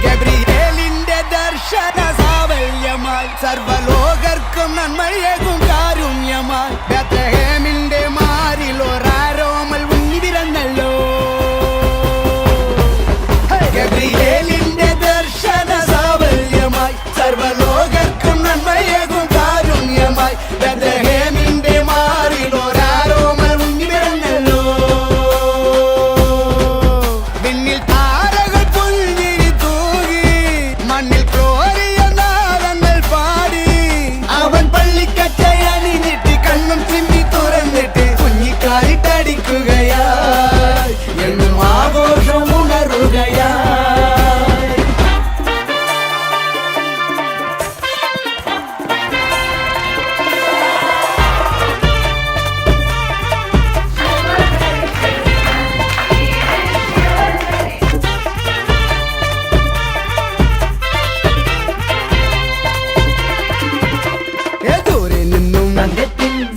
ഗബ്രിയേലിന്റെ ദർശന സാവല്യമായി സർവലോകർക്കും നന്മയേകും കാരുണ്യമായി ബേത്ലഹേമിന്റെ മാറിൽ ഒരാരോമൽ ഉണ്ണി പിറന്നല്ലോ. ഗബ്രിയേലിന്റെ ദർശന സാവല്യമായി സർവലോകർക്കും നന്മയേകും കാരുണ്യമായി ബേത്ലഹേമിന്റെ മാറിൽ ഒരാരോമൽ ഉണ്ണി പിറന്നല്ലോ. വിണ്ണിൽ താരകൾ പുൽഞ്ഞിരി തൂകി മണ്ണിൽ ക്രോരിയ നാദങ്ങൾ പാടി അവൻ പള്ളിക്കച്ചയണിഞ്ഞിട്ട് കണ്ണും ചിമ്മി തുറന്നിട്ട് കുഞ്ഞിക്കാലിട്ടടിക്കുകയായി എന്നും ആഘോഷം ഉണരുകയായി.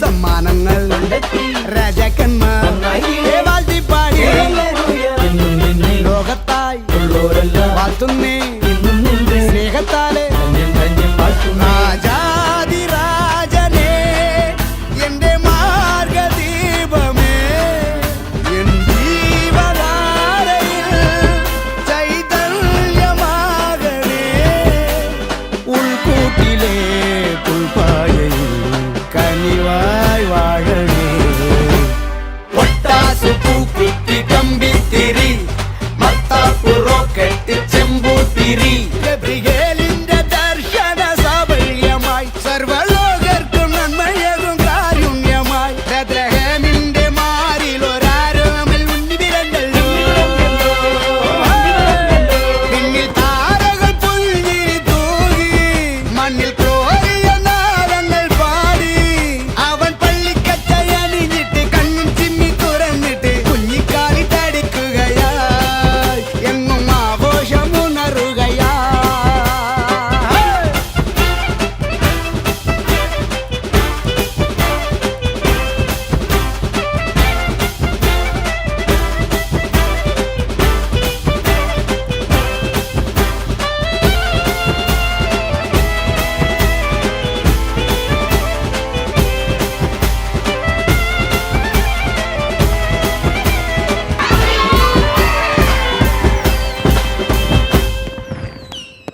സമ്മാനങ്ങൾ രാജാക്കന്മാർ വാഴ്ത്തിപ്പാടി ലോകത്തായി വാഴ്ത്തുന്നേ.